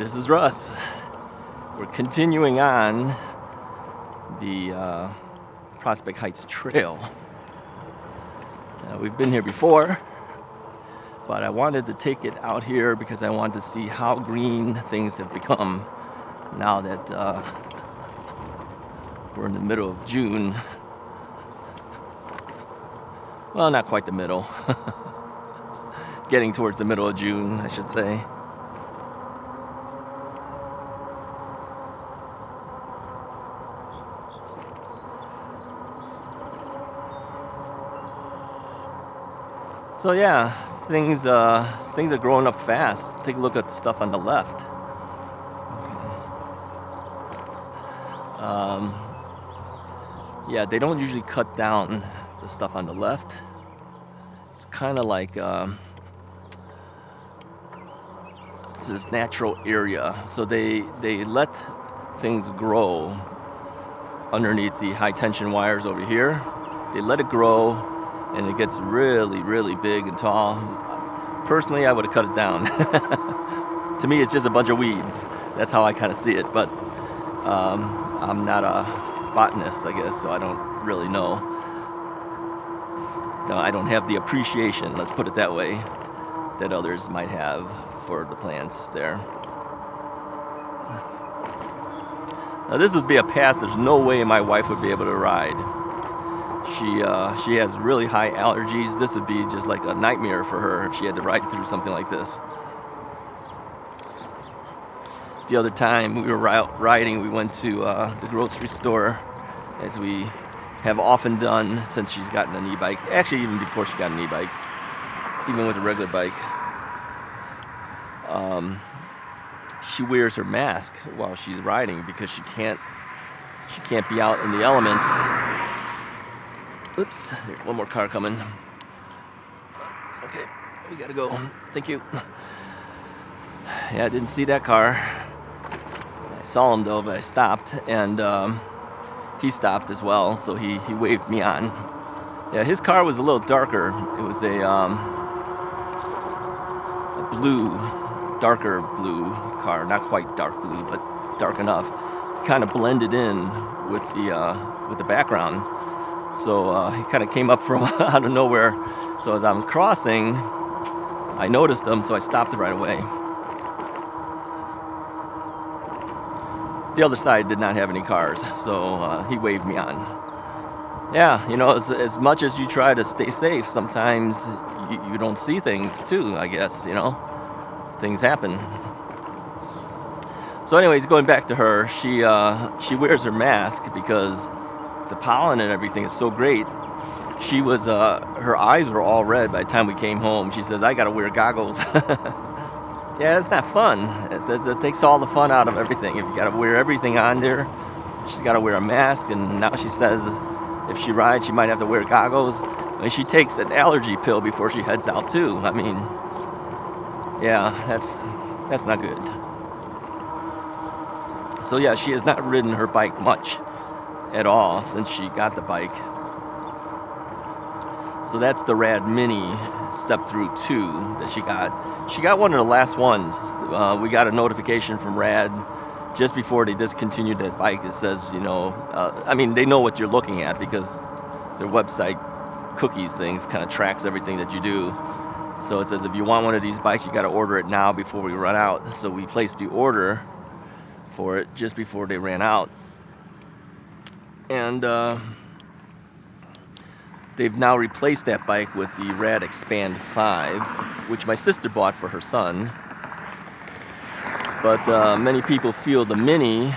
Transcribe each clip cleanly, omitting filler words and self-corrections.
this is Russ. We're continuing on the Prospect Heights Trail. We've been here before, but I wanted to take it out here because I wanted to see how green things have become now that we're in the middle of June. Well, not quite the middle. Getting towards the middle of June, I should say. So yeah, things are growing up fast. Take a look at the stuff on the left. Yeah, they don't usually cut down the stuff on the left. It's kind of like it's this natural area, so they let things grow underneath the high tension wires over here. They let it grow, and it gets really, really big and tall. Personally, I would have cut it down. To me, it's just a bunch of weeds. That's how I kind of see it, but I'm not a botanist, I guess, so I don't really know. No, I don't have the appreciation, let's put it that way, that others might have for the plants there. Now this would be a path there's no way my wife would be able to ride. She has really high allergies. This would be just like a nightmare for her if she had to ride through something like this. The other time we were riding, we went to the grocery store, as we have often done since she's gotten an e-bike. Actually, even before she got an e-bike, even with a regular bike. She wears her mask while she's riding because she can't be out in the elements. Oops, there's one more car coming. Okay, we gotta go. Thank you. Yeah, I didn't see that car. I saw him though, but I stopped, and he stopped as well, so he waved me on. Yeah, his car was a little darker. It was a blue, darker blue car, not quite dark blue, but dark enough. Kind of blended in with the background. So he kind of came up from out of nowhere. So as I was crossing, I noticed him, so I stopped right away. The other side did not have any cars, so he waved me on. Yeah, you know, as much as you try to stay safe, sometimes you don't see things too, I guess, you know. Things happen. So anyways, going back to her, she wears her mask because the pollen and everything is so great. She was, her eyes were all red by the time we came home. She says, I gotta wear goggles. Yeah, that's not fun. It takes all the fun out of everything. If you gotta wear everything on there, she's gotta wear a mask, and now she says if she rides, she might have to wear goggles. And she takes an allergy pill before she heads out too. I mean, yeah, that's not good. So yeah, she has not ridden her bike much at all since she got the bike. So that's the Rad Mini Step-Thru 2 that she got. She got one of the last ones. We got a notification from Rad just before they discontinued that bike. It says, you know, I mean, they know what you're looking at because their website cookies things kind of tracks everything that you do. So it says if you want one of these bikes, you got to order it now before we run out. So we placed the order for it just before they ran out. And they've now replaced that bike with the Rad Expand 5, which my sister bought for her son. But many people feel the Mini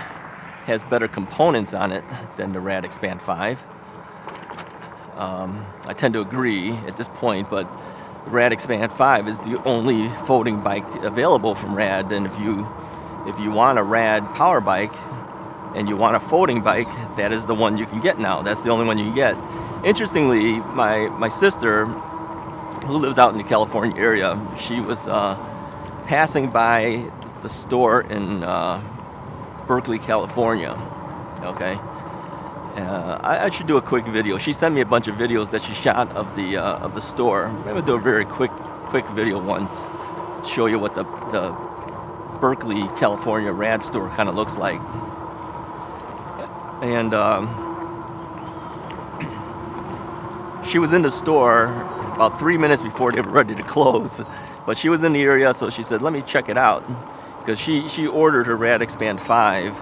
has better components on it than the Rad Expand 5. I tend to agree at this point, but the Rad Expand 5 is the only folding bike available from Rad, and if you want a Rad power bike and you want a folding bike, that is the one you can get now. That's the only one you can get. Interestingly, my sister, who lives out in the California area, she was passing by the store in Berkeley, California. Okay, I should do a quick video. She sent me a bunch of videos that she shot of the store. I'm gonna do a very quick video once, show you what the Berkeley, California rad store kind of looks like. And she was in the store about 3 minutes before they were ready to close. But she was in the area, so she said, let me check it out. Because she ordered her Rad Expand 5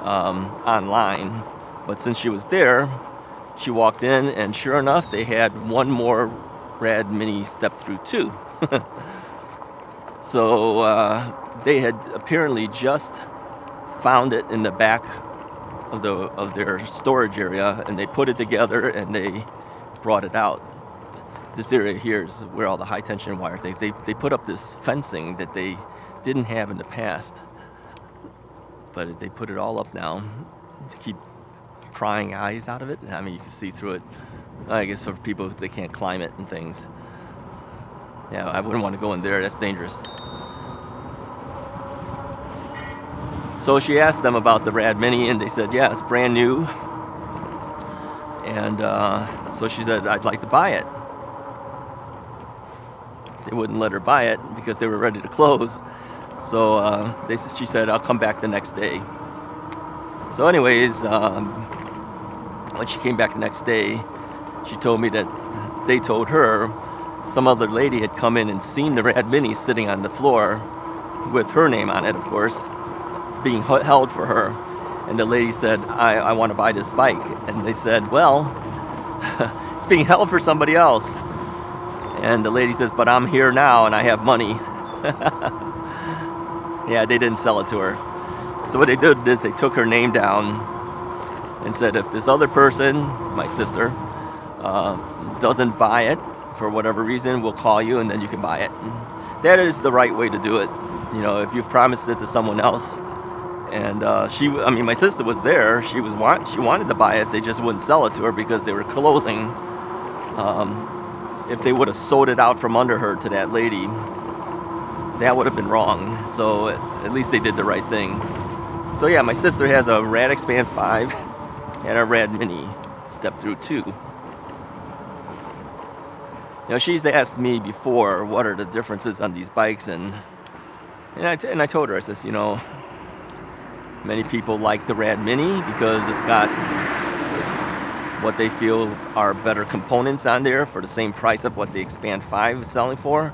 online. But since she was there, she walked in, and sure enough, they had one more Rad Mini step-thru 2. So they had apparently just found it in the back of their storage area, and they put it together and they brought it out. This area here is where all the high tension wire things. They put up this fencing that they didn't have in the past, but they put it all up now to keep prying eyes out of it. I mean, you can see through it. I guess for people they can't climb it and things. Yeah, I wouldn't want to go in there. That's dangerous. So she asked them about the Rad Mini, and they said, yeah, it's brand new. And so she said, I'd like to buy it. They wouldn't let her buy it because they were ready to close. So she said, I'll come back the next day. So anyways, when she came back the next day, she told me that they told her some other lady had come in and seen the Rad Mini sitting on the floor with her name on it, of course, being held for her. And the lady said, I want to buy this bike. And they said, well, it's being held for somebody else. And the lady says, but I'm here now and I have money. Yeah, they didn't sell it to her. So what they did is they took her name down and said, if this other person, my sister, doesn't buy it for whatever reason, we'll call you and then you can buy it. And that is the right way to do it. You know, if you've promised it to someone else. And my sister was there. She wanted to buy it. They just wouldn't sell it to her because they were closing. If they would have sold it out from under her to that lady, that would have been wrong. So at least they did the right thing. So yeah, my sister has a Rad Expand 5 and a Rad Mini step-thru 2. You know, she's asked me before what are the differences on these bikes, and I told her, I says, you know, many people like the Rad Mini because it's got what they feel are better components on there for the same price of what the Expand 5 is selling for.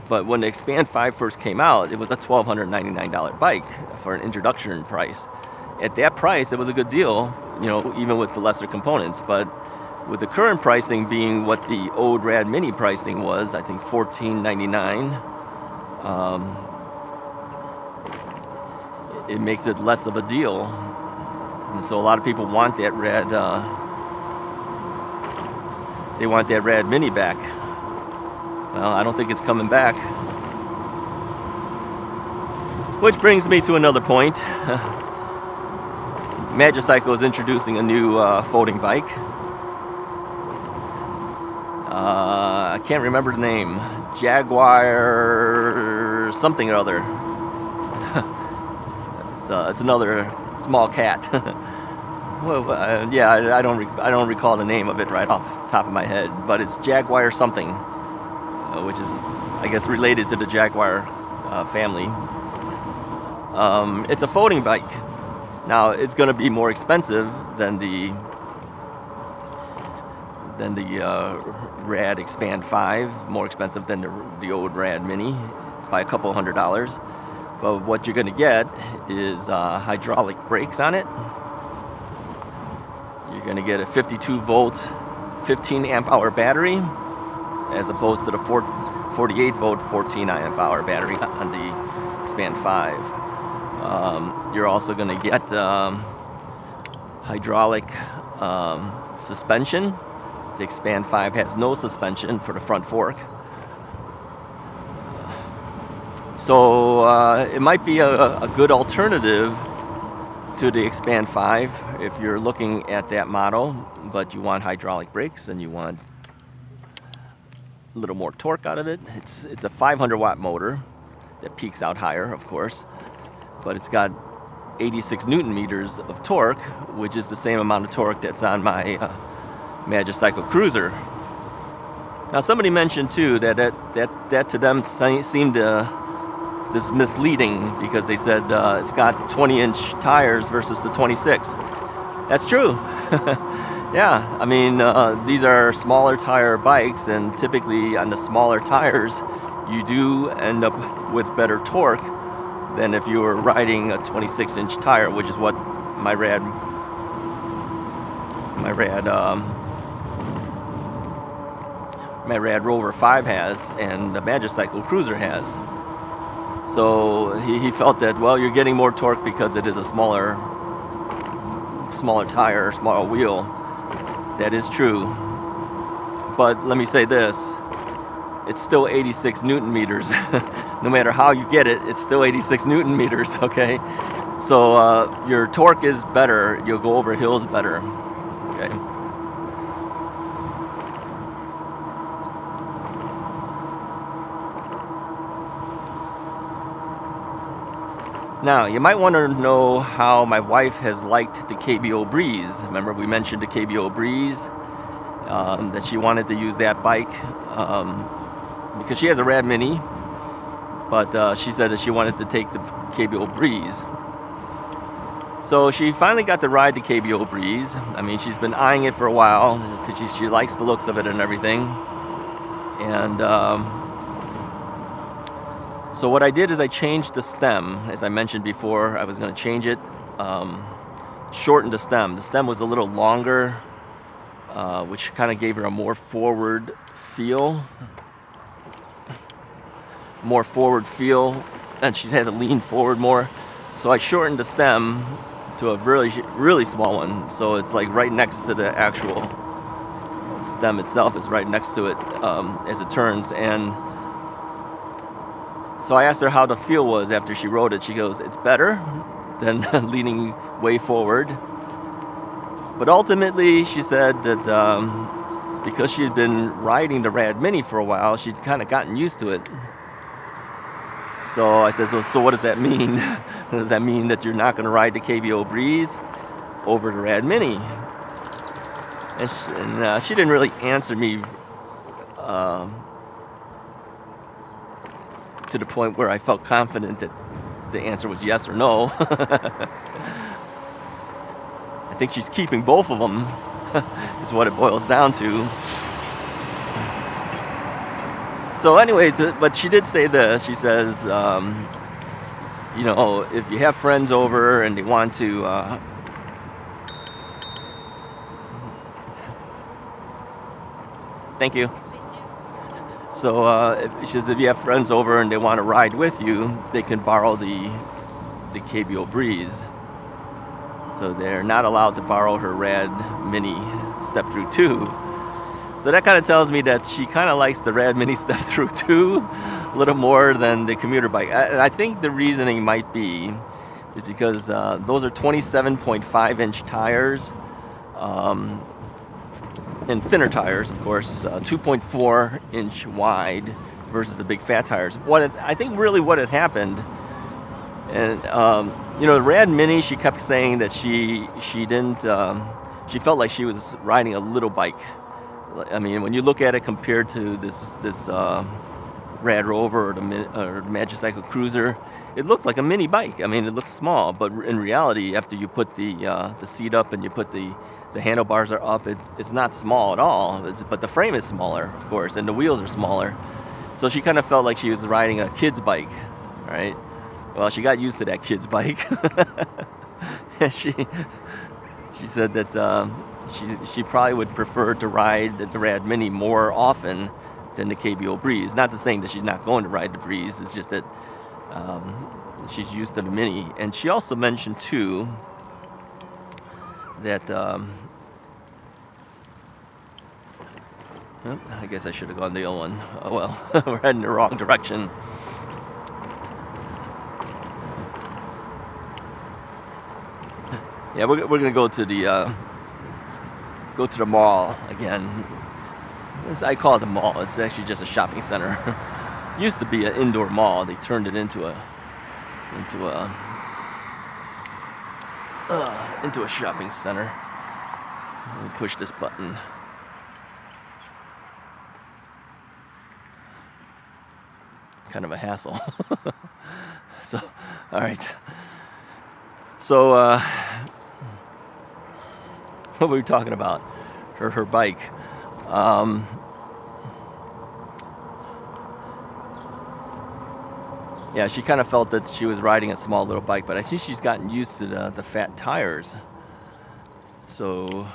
But when the Expand 5 first came out, it was a $1,299 bike for an introduction price. At that price, it was a good deal, you know, even with the lesser components. But with the current pricing being what the old Rad Mini pricing was, I think $1,499, it makes it less of a deal. And so a lot of people want that Rad, they want that Rad Mini back. Well, I don't think it's coming back. Which brings me to another point. Magicycle is introducing a new folding bike. I can't remember the name. Jaguar something or other. It's another small cat. Well, I don't recall the name of it right off the top of my head, but it's Jaguar something, which is, I guess, related to the Jaguar family. It's a folding bike. Now, it's going to be more expensive than the Rad Expand 5, more expensive than the old Rad Mini by a couple $100. But what you're going to get is hydraulic brakes on it. You're going to get a 52 volt, 15 amp hour battery, as opposed to the 48 volt, 14 amp hour battery on the Expand 5. You're also going to get hydraulic suspension. The Expand 5 has no suspension for the front fork. So it might be a good alternative to the Expand 5 if you're looking at that model, but you want hydraulic brakes and you want a little more torque out of it. It's a 500 watt motor that peaks out higher, of course, but it's got 86 Newton meters of torque, which is the same amount of torque that's on my Magicycle Cruiser. Now, somebody mentioned too that to them seemed to this is misleading because they said it's got 20-inch tires versus the 26. That's true. Yeah, I mean, these are smaller tire bikes, and typically on the smaller tires, you do end up with better torque than if you were riding a 26-inch tire, which is what my Rad Rover 5 has, and the Magicycle Cruiser has. So he felt that, well, you're getting more torque because it is a smaller tire, smaller wheel. That is true. But let me say this, it's still 86 Newton meters. No matter how you get it, it's still 86 Newton meters, okay? So your torque is better, you'll go over hills better, okay? Now, you might want to know how my wife has liked the KBO Breeze. Remember, we mentioned the KBO Breeze, that she wanted to use that bike because she has a Rad Mini, but she said that she wanted to take the KBO Breeze. So she finally got to ride the KBO Breeze. I mean, she's been eyeing it for a while because she likes the looks of it and everything. And so what I did is I changed the stem. As I mentioned before, I was going to change it, shorten the stem. The stem was a little longer, which kind of gave her a more forward feel. And she had to lean forward more. So I shortened the stem to a really, really small one. So it's like right next to the actual stem itself. It's right next to it as it turns. And so I asked her how the feel was after she rode it. She goes, it's better than leaning way forward. But ultimately, she said that because she had been riding the Rad Mini for a while, she'd kind of gotten used to it. So I said, so what does that mean? Does that mean that you're not going to ride the KBO Breeze over the Rad Mini? And she didn't really answer me to the point where I felt confident that the answer was yes or no. I think she's keeping both of them, is what it boils down to. So anyways, but she did say this. She says, you know, if you have friends over and they want to thank you. So she says if you have friends over and they want to ride with you, they can borrow the KBO Breeze. So they're not allowed to borrow her Rad Mini step-thru 2. So that kind of tells me that she kind of likes the Rad Mini step-thru 2 a little more than the commuter bike. And I think the reasoning might be is because those are 27.5-inch tires. And thinner tires, of course, 2.4-inch wide versus the big fat tires. I think really what had happened, and you know, the Rad Mini, she kept saying that she didn't, she felt like she was riding a little bike. I mean, when you look at it compared to this Rad Rover or the Magicycle Cruiser, it looks like a mini bike. I mean, it looks small, but in reality, after you put the seat up and you put the handlebars are up, it's not small at all, but the frame is smaller, of course, and the wheels are smaller. So she kind of felt like she was riding a kid's bike, right? Well, she got used to that kid's bike. And she said that she probably would prefer to ride the Rad Mini more often than the KBO Breeze. Not to saying that she's not going to ride the Breeze, it's just that she's used to the Mini. And she also mentioned, too, that I guess I should have gone the other one. Oh well, we're heading the wrong direction. Yeah, we're gonna go to the mall again. I call it the mall. It's actually just a shopping center. Used to be an indoor mall. They turned it into a shopping center. Let me push this button. kind of a hassle. So, all right. So, what were we talking about? Her bike. Yeah, she kind of felt that she was riding a small little bike, but I think she's gotten used to the fat tires. So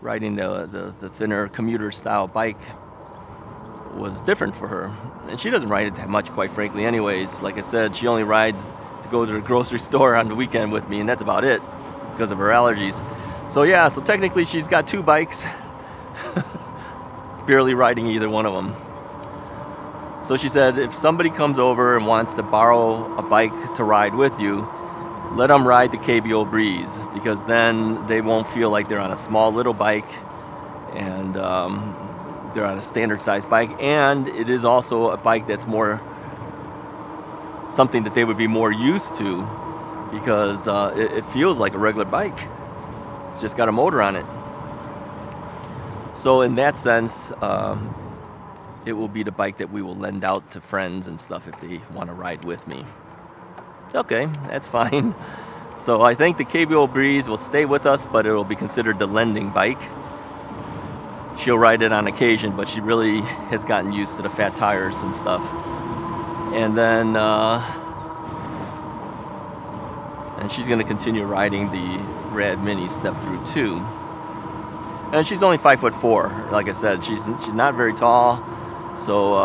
riding the thinner commuter style bike was different for her. And she doesn't ride it that much, quite frankly, anyways. Like I said, she only rides to go to the grocery store on the weekend with me, and that's about it because of her allergies. So yeah, so technically she's got 2 bikes, barely riding either one of them. So she said, if somebody comes over and wants to borrow a bike to ride with you, let them ride the KBO Breeze, because then they won't feel like they're on a small little bike, and they're on a standard sized bike, and it is also a bike that's more something that they would be more used to, because it feels like a regular bike. It's just got a motor on it. So in that sense, it will be the bike that we will lend out to friends and stuff if they want to ride with me. Okay, that's fine. So I think the KBO Breeze will stay with us, but it will be considered the lending bike. She'll ride it on occasion, but she really has gotten used to the fat tires and stuff. And then and she's going to continue riding the Rad Mini step-thru 2. And she's only 5'4". Like I said, she's not very tall. So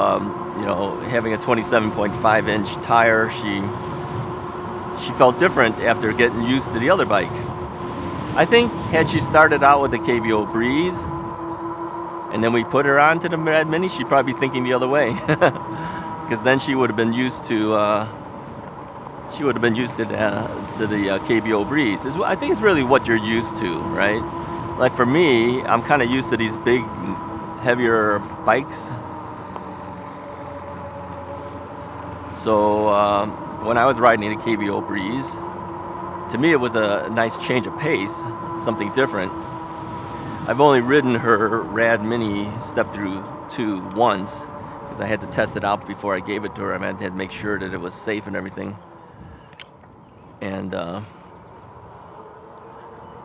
having a 27.5-inch tire, she felt different after getting used to the other bike. I think had she started out with the KBO Breeze and then we put her onto the Rad Mini, she'd probably be thinking the other way, because then she would have been used to the KBO Breeze. I think it's really what you're used to, right? Like for me, I'm kind of used to these big, heavier bikes. So when I was riding the KBO Breeze, to me it was a nice change of pace, something different. I've only ridden her Rad Mini step-thru 2 once, because I had to test it out before I gave it to her. I had to make sure that it was safe and everything. And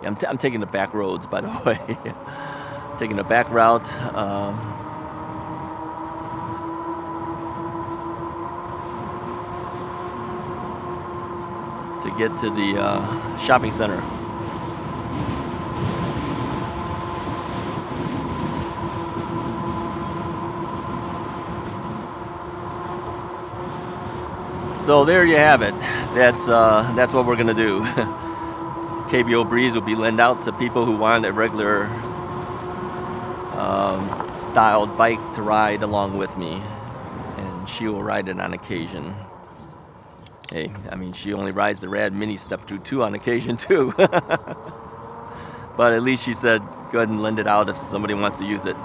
I'm taking the back roads, by the way. Taking the back route. To get to the shopping center. So there you have it. That's what we're gonna do. KBO Breeze will be lent out to people who want a regular styled bike to ride along with me, and she will ride it on occasion. Hey, I mean, she only rides the Rad Mini step-thru 2 on occasion too. But at least she said, go ahead and lend it out if somebody wants to use it.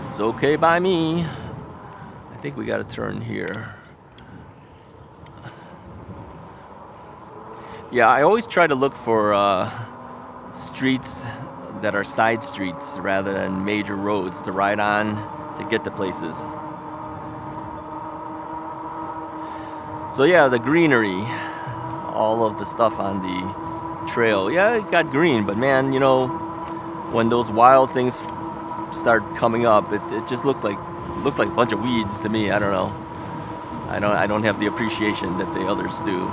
It's okay by me. I think we got to turn here. Yeah, I always try to look for streets that are side streets rather than major roads to ride on to get to places. So yeah, the greenery, all of the stuff on the trail. Yeah, it got green, but man, when those wild things start coming up, it just looks like a bunch of weeds to me. I don't know. I don't have the appreciation that the others do.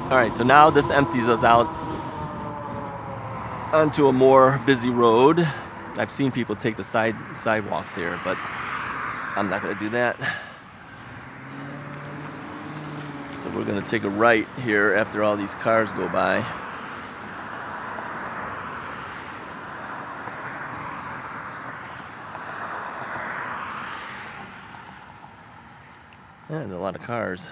All right, so now this empties us out onto a more busy road. I've seen people take the sidewalks here, but I'm not going to do that. So we're going to take a right here after all these cars go by. Yeah, there's a lot of cars.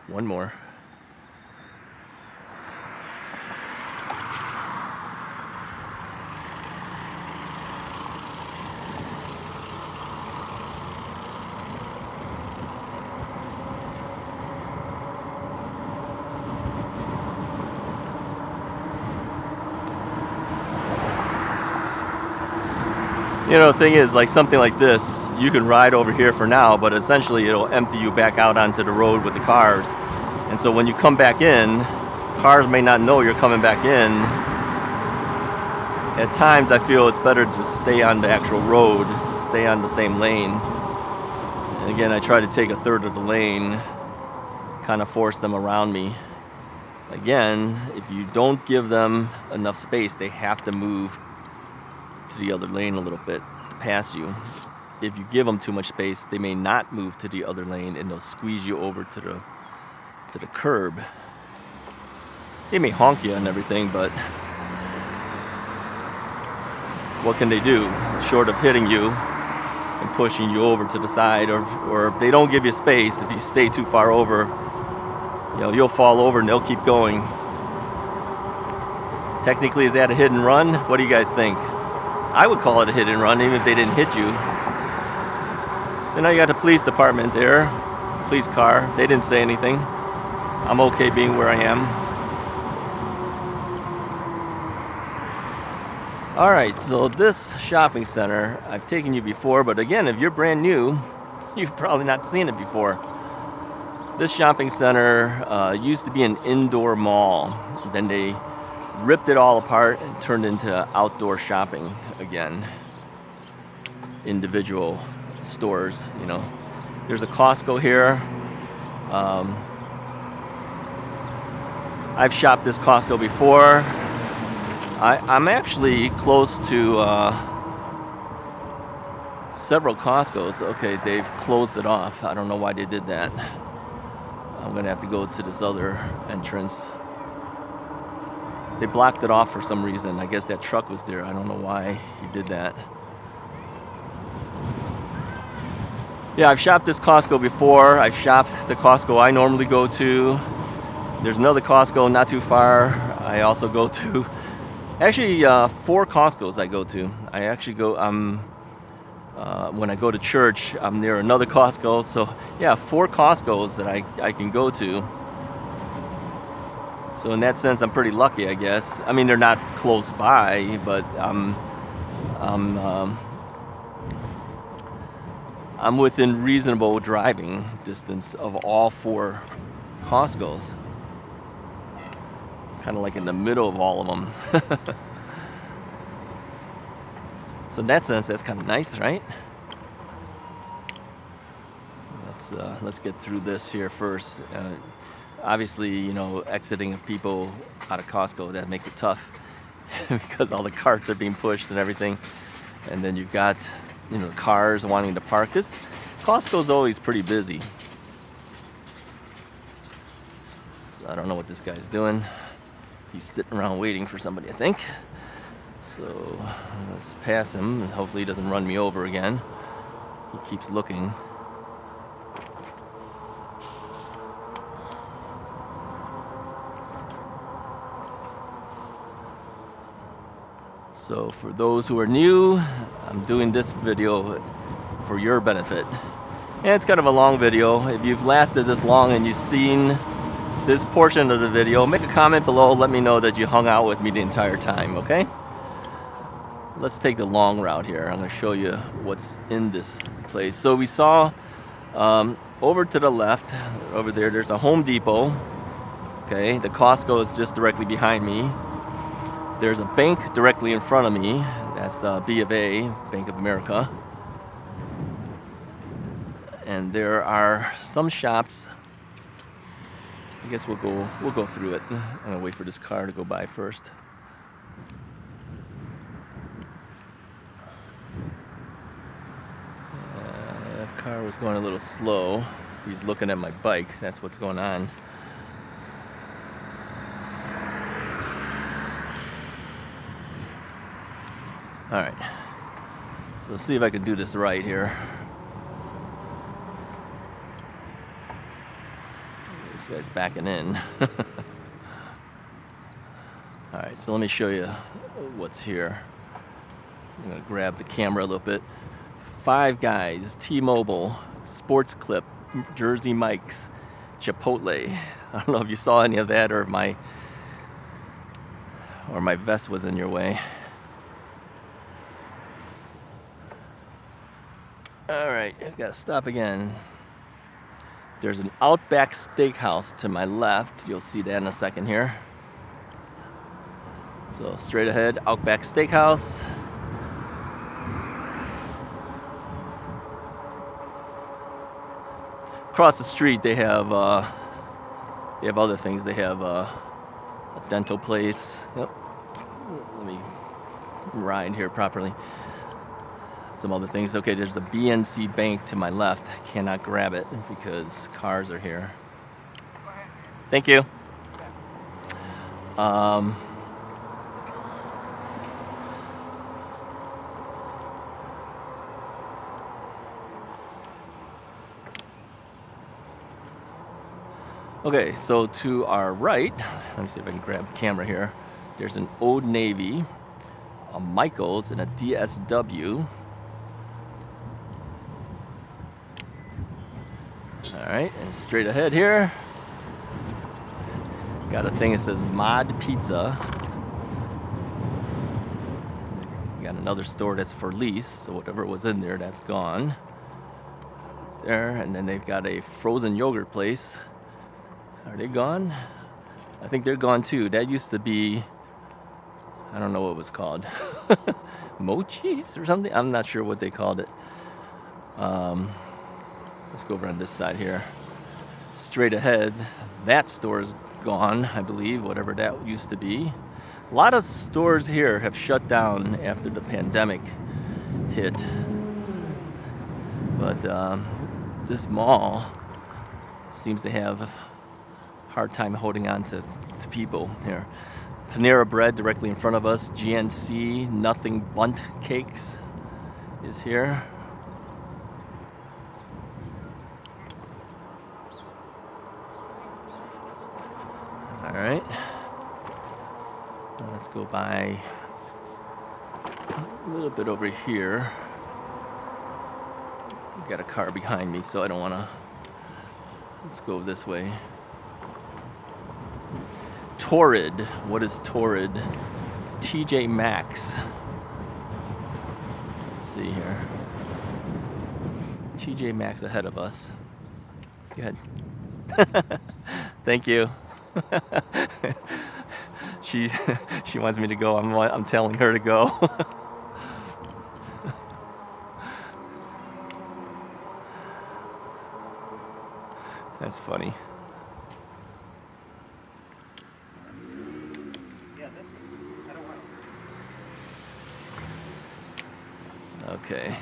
One more. You know, the thing is, like something like this, you can ride over here for now, but essentially it'll empty you back out onto the road with the cars. And so when you come back in, cars may not know you're coming back in. At times I feel it's better to just stay on the actual road, stay on the same lane. And again, I try to take a third of the lane, kind of force them around me. Again, if you don't give them enough space, they have to move to the other lane a little bit to pass you. If you give them too much space, they may not move to the other lane and they'll squeeze you over to the curb. They may honk you and everything, but what can they do short of hitting you and pushing you over to the side? Or if they don't give you space, if you stay too far over, you know, you'll fall over and they'll keep going. Technically, is that a hit and run? What do you guys think? I would call it a hit and run, even if they didn't hit you. So now you got the police department there, the police car. They didn't say anything. I'm okay being where I am. All right, so this shopping center, I've taken you before, but again, if you're brand new, you've probably not seen it before. This shopping center used to be an indoor mall. Then they ripped it all apart and turned into outdoor shopping again. Individual stores, you know. There's a Costco here. I've shopped this Costco before. I'm actually close to several Costcos. Okay, they've closed it off. I don't know why they did that. I'm gonna have to go to this other entrance. They blocked it off for some reason. I guess that truck was there. I don't know why he did that. Yeah, I've shopped this Costco before. I've shopped the Costco I normally go to. There's another Costco not too far. I also go to, actually 4 Costcos I go to. I actually go, when I go to church, I'm near another Costco. So yeah, 4 Costcos that I can go to. So in that sense, I'm pretty lucky, I guess. I mean, they're not close by, but I'm within reasonable driving distance of all 4 Costcos. Kind of like in the middle of all of them. So in that sense, that's kind of nice, right? Let's get through this here first. Obviously, you know, exiting people out of Costco, that makes it tough because all the carts are being pushed and everything. And then you've got, you know, cars wanting to park. This Costco's always pretty busy. So I don't know what this guy's doing. He's sitting around waiting for somebody, I think. So let's pass him and hopefully he doesn't run me over again. He keeps looking. So for those who are new, I'm doing this video for your benefit. And it's kind of a long video. If you've lasted this long and you've seen this portion of the video, make a comment below, let me know that you hung out with me the entire time, okay? Let's take the long route here. I'm gonna show you what's in this place. So we saw over to the left, over there, there's a Home Depot. Okay, the Costco is just directly behind me. There's a bank directly in front of me. That's B of A, Bank of America. And there are some shops. I guess we'll go through it. I'm gonna wait for this car to go by first. That car was going a little slow. He's looking at my bike. That's what's going on. All right, so let's see if I can do this right here. This guy's backing in. All right, so let me show you what's here. I'm gonna grab the camera a little bit. Five Guys, T-Mobile, Sports Clip, Jersey Mike's, Chipotle. I don't know if you saw any of that or my vest was in your way. All right, I gotta stop again. There's an Outback Steakhouse to my left. You'll see that in a second here. So straight ahead, Outback Steakhouse. Across the street, they have other things. They have a dental place. Yep. Let me ride here properly. Some other things. Okay, there's the BNC Bank to my left. I cannot grab it because cars are here. Thank you. Okay, so to our right, let me see if I can grab the camera here. There's an Old Navy, a Michaels, and a DSW. All right, and straight ahead here, got a thing that says Mod Pizza. Got another store that's for lease, so whatever was in there, that's gone. There, and then they've got a frozen yogurt place. Are they gone? I think they're gone too. That used to be, I don't know what it was called. Mochi's or something? I'm not sure what they called it. Let's go over on this side here. Straight ahead, that store is gone, I believe, whatever that used to be. A lot of stores here have shut down after the pandemic hit. But this mall seems to have a hard time holding on to people here. Panera Bread directly in front of us. GNC Nothing Bundt Cakes is here. All right. Let's go by a little bit over here. I've got a car behind me, so I don't want to. Let's go this way. Torrid. What is Torrid? TJ Maxx. Let's see here. TJ Maxx ahead of us. Good. Thank you. She wants me to go. I'm telling her to go. That's funny. Okay.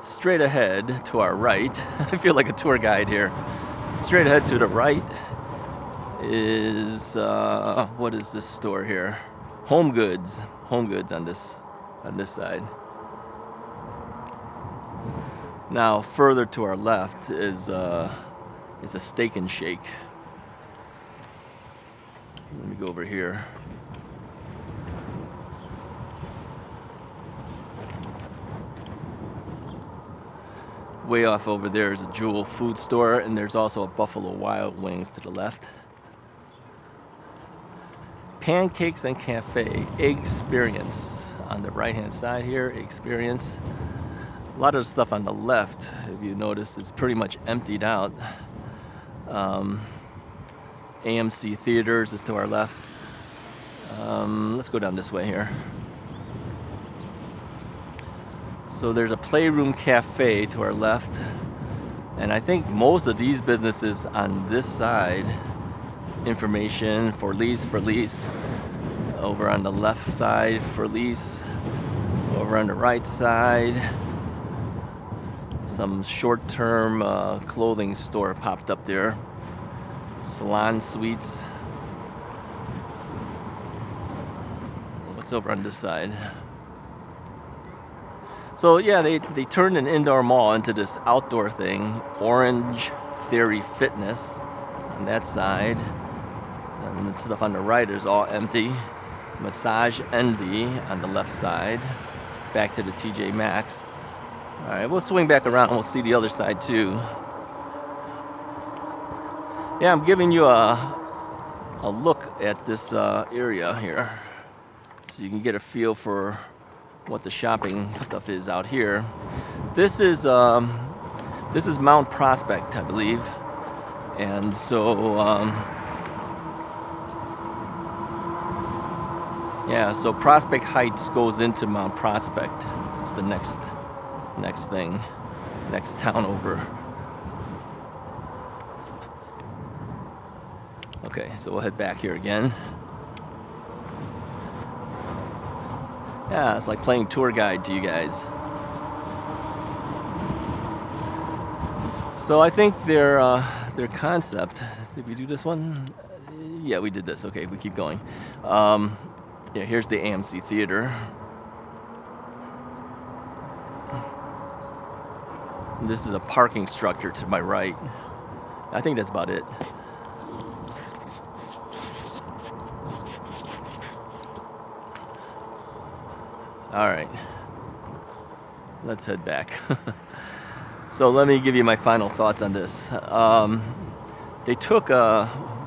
Straight ahead to our right, I feel like a tour guide here. Straight ahead to the right is, what is this store here? Home Goods. Home Goods on this side. Now, further to our left is a Steak and Shake. Let me go over here. Way off over there is a Jewel food store, and there's also a Buffalo Wild Wings to the left. Pancakes and Cafe, Experience. On the right-hand side here, Experience. A lot of the stuff on the left, if you notice, it's pretty much emptied out. AMC Theaters is to our left. Let's go down this way here. So there's a Playroom Cafe to our left, and I think most of these businesses on this side, information for lease. Over on the left side, for lease. Over on the right side, some short-term clothing store popped up there. Salon Suites. What's over on this side? So yeah, they turned an indoor mall into this outdoor thing. Orange Theory Fitness on that side. And the stuff on the right is all empty. Massage Envy on the left side. Back to the TJ Maxx. All right, we'll swing back around and we'll see the other side too. Yeah, I'm giving you a look at this area here, so you can get a feel for what the shopping stuff is out here. This is Mount Prospect, I believe, and so yeah, so Prospect Heights goes into Mount Prospect. It's the next thing, next town over. Okay, so we'll head back here again. Yeah, it's like playing tour guide to you guys. So I think their concept. Did we do this one? Yeah, we did this. Okay, we keep going. Yeah, here's the AMC Theater. This is a parking structure to my right. I think that's about it. All right, let's head back. So let me give you my final thoughts on this. They took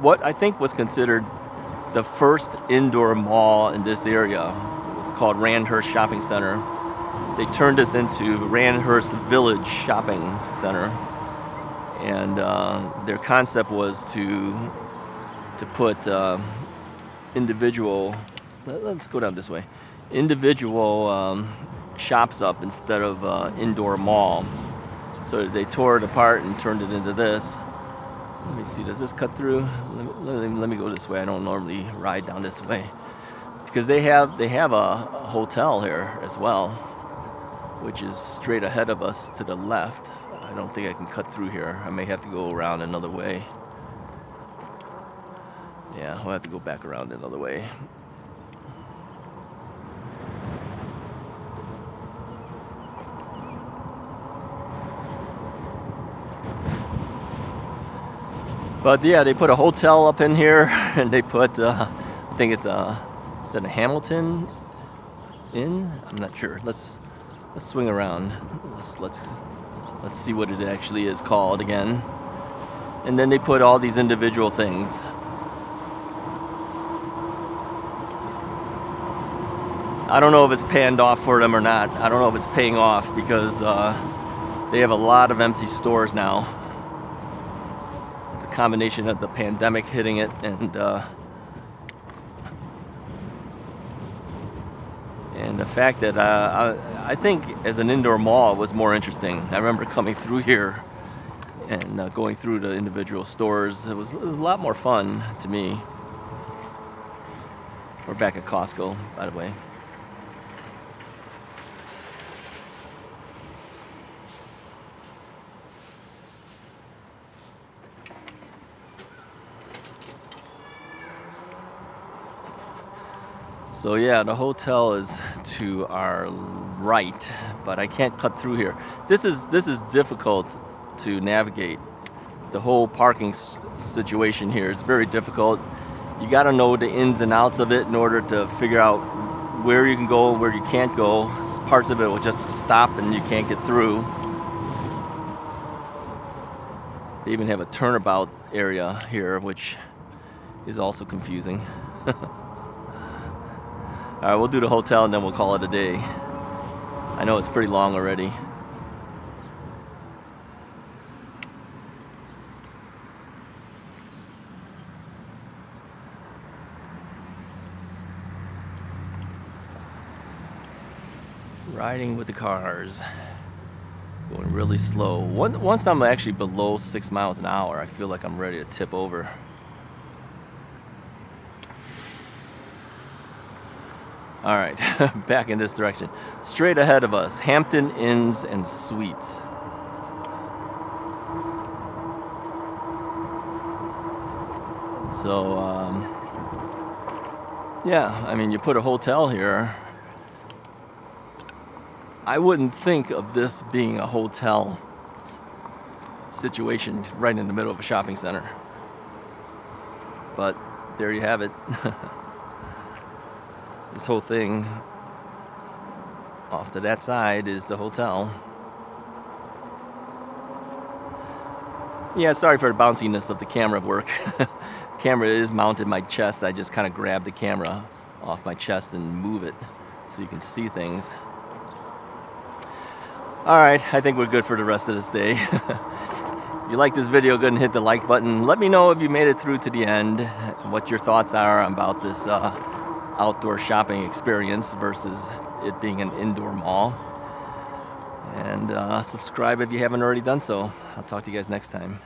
what I think was considered the first indoor mall in this area. It's called Randhurst Shopping Center. They turned this into Randhurst Village Shopping Center, and their concept was to put individual. Let's go down this way. Individual shops up instead of indoor mall. So they tore it apart and turned it into this. Let me see, does this cut through? Let me go this way. I don't normally ride down this way. Because they have a hotel here as well, which is straight ahead of us to the left. I don't think I can cut through here. I may have to go around another way. Yeah, we'll have to go back around another way. But yeah, they put a hotel up in here, and they put, I think is it a Hamilton Inn? I'm not sure. Let's swing around. Let's see what it actually is called again. And then they put all these individual things. I don't know if it's panned off for them or not. I don't know if it's paying off because they have a lot of empty stores now. Combination of the pandemic hitting it and the fact that I think as an indoor mall it was more interesting. I remember coming through here and going through the individual stores. It was a lot more fun to me. We're back at Costco, by the way. So yeah, the hotel is to our right, but I can't cut through here. This is difficult to navigate. The whole parking situation here is very difficult. You got to know the ins and outs of it in order to figure out where you can go and where you can't go. Parts of it will just stop and you can't get through. They even have a turnabout area here, which is also confusing. All right, we'll do the hotel and then we'll call it a day. I know it's pretty long already. Riding with the cars. Going really slow. Once I'm actually below 6 miles an hour, I feel like I'm ready to tip over. All right, back in this direction. Straight ahead of us, Hampton Inns and Suites. So, yeah, I mean, you put a hotel here. I wouldn't think of this being a hotel situation right in the middle of a shopping center. But there you have it. This whole thing off to that side is the hotel. Yeah, sorry for the bounciness of the camera work. Camera is mounted my chest. I just kind of grab the camera off my chest and move it so you can see things. All right, I think we're good for the rest of this day. If you like this video, go ahead and hit the like button. Let me know if you made it through to the end, what your thoughts are about this outdoor shopping experience versus it being an indoor mall. And subscribe if you haven't already done so. I'll talk to you guys next time.